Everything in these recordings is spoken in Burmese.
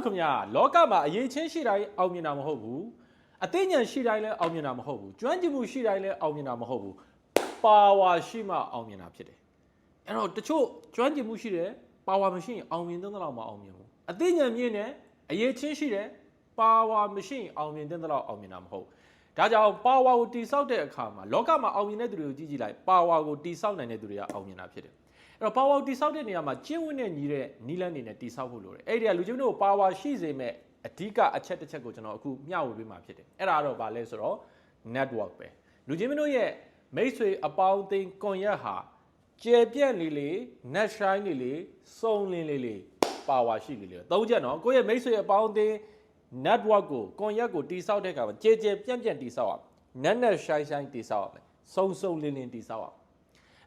ခင်ဗျာလောကမှာအရေးချင်းရှိတိုင်းအောင်မြင်တာမဟုတ်ဘူးအသိဉာဏ်ရှိတိုင်းလည်းအောင်မြင်တာမဟုတ်ဘူးကျွမ်းကျင်မှုရှိတိုင်းလည်းအောင်မြင်တာမဟုတ်ဘူးပါဝါရှိမှအောင်မြင်တာဖြစ်တယ်အဲ့တော့တချို့ကျွမ်းကျင်မှုရှိတယ်ပါဝါမရှိရင်အောင်မြင်တဲ့လောက်မအောင်မြင်ဘူးအသိဉာဏ်မြင့်တယ်အရေးချင်းရှိတယ်ပါဝါမရှိရင်အောင်မြင်တဲ့လောက်အောင်မြင်တာမဟုတ်ဒါကြောင့်ပါဝါကိုတိဆောက်တဲ့အခါမှာလောကမှာအောင်မြင်တဲ့သူတွေကိုကြည့်ကြည့်လိုက်ပါဝါကိုတိဆောက်နိုင်တဲ့သူတွေကအောင်မြင်တာဖြစ်တယ်အဲ့တော့ပါဝါတိဆောက်တဲ့နေရာမှာကျင့်ဝတ်နဲ့ညီတဲ့နီးလန်းနေနဲ့တိဆောက်ဖို့လိုတယ်အဲ့ဒီကလူချင်းတို့ပါဝါရှိစေမဲ့အဓိကအချက်တစ်ချက်ကိုကျွန်တော်အခုမျှဝေပေးမှာဖြစ်တယ်အဲ့ဒါတော့ဗာလဲဆိုတော့ network ပဲလူချင်းတို့ရဲ့မိတ်ဆွေအပေါင်းအသင်းကွန်ရက်ဟာကျေပြန့်လေးလေး net shine လေးလေးစုံလင်းလေးလေးပါဝါရှိလေးလေးသုံးချက်နော်ကိုယ့်ရဲ့မိတ်ဆွေအပေါင်းအသင်း network ကိုကွန်ရက်ကိုတိဆောက်တဲ့အခါမှာကျေပြန့်တိဆောက်အောင် net shine တိဆောက်အောင်စုံလင်းတိဆောက်အောင်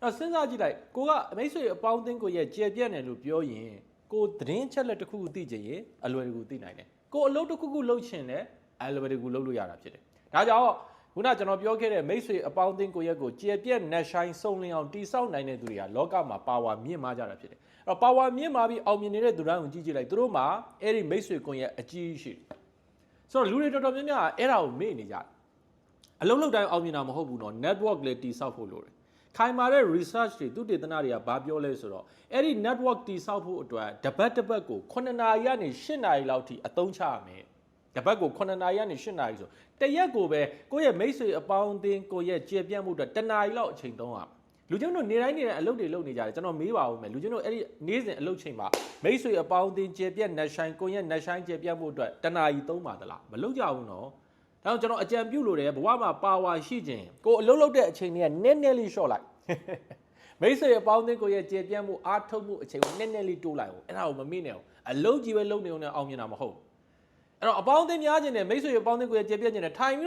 အဲ့စဉ်းစားကြည့်လိုက်ကိုကမိတ်ဆွေအပေါင်းအသင်းကိုရဲ့ကျေပြန့်တယ်လို့ပြောရင်ကိုသတင်းချက်လက်တစ်ခုသိချင်ရင်အလွယ်တကူသိနိုင်တယ်ကိုအလုပ်တစ်ခုလုပ်ချင်တယ်အလွယ်တကူလုပ်လို့ရတာဖြစ်တယ်ဒါကြောင့်ခုနကျွန်တော်ပြောခဲ့တဲ့မိတ်ဆွေအပေါင်းအသင်းကိုရဲ့ကိုကျေပြန့် net shine စုံလင်းအောင်တိဆောက်နိုင်တဲ့သူတွေကလောကမှာပါဝါမြင့်မားကြတာဖြစ်တယ်အဲ့တော့ပါဝါမြင့်မားပြီးအောင်မြင်နေတဲ့သူတိုင်းကိုကြည့်ကြည့်လိုက်သူတို့မှာအဲ့ဒီမိတ်ဆွေကွန်ရက်အကြီးရှိတယ်ဆိုတော့လူတွေတော်တော်များများအဲ့ဒါကိုမေ့နေကြတယ်အလုံးလုံးတိုင်းအောင်မြင်တာမဟုတ်ဘူးနော် network လေးတိဆောက်ဖို့လိုတယ်ခိုင်မာတဲ့ research တွေသူတေသနတွေကဘာပြောလဲဆိုတော့အဲ့ဒီ network တိဆောက်ဖို့အတွက်တပတ်ကို9နာရီကနေ10နာရီလောက်ထိအသုံးချရမယ်တပတ်ကို9နာရီကနေ10နာရီဆိုတရက်ကိုပဲကိုယ့်ရဲ့မိတ်ဆွေအပေါင်းအသင်းကိုယ့်ရဲ့ကျေပြန့်မှုအတွက်1နာရီလောက်အချိန်သုံးရမယ်လူချင်းတို့နေတိုင်းနေတဲ့အလုပ်တွေလုပ်နေကြတယ်ကျွန်တော်မေးပါဦးမယ်လူချင်းတို့အဲ့ဒီနေ့စဉ်အလုပ်ချိန်မှာမိတ်ဆွေအပေါင်းအသင်းကျေပြန့် net shine ကိုယ့်ရဲ့ net shine ကျေပြန့်မှုအတွက်1နာရီသုံးပါသလားမလုပ်ကြဘူးနော်ဒါကြောင့်ကျွန်တော်အကြံပြုလို့တယ်ဘဝမှာပါဝါရှိခြင်းကိုအလုပ်လုပ်တဲ့အချိန်တွေကနည်းနည်းလေးရှော့လိုက်မိတ်ဆွေအပေါင်းအသင်းကိုရဲ့ကျေပြန့်မှုအားထုတ်မှုအချိန်ကိုနည်းနည်းလေးတိုးလိုက်အောင်အဲ့ဒါကိုမမေ့နဲ့အောင်အလုံးကြီးပဲလုံးနေအောင်နဲ့အောင်မြင်တာမဟုတ်အဲ့တော့အပေါင်းအသင်းများခြင်းနဲ့မိတ်ဆွေအပေါင်းအသင်းကိုရဲ့ကျေပြန့်ခြင်းနဲ့ထိုင်ပြီး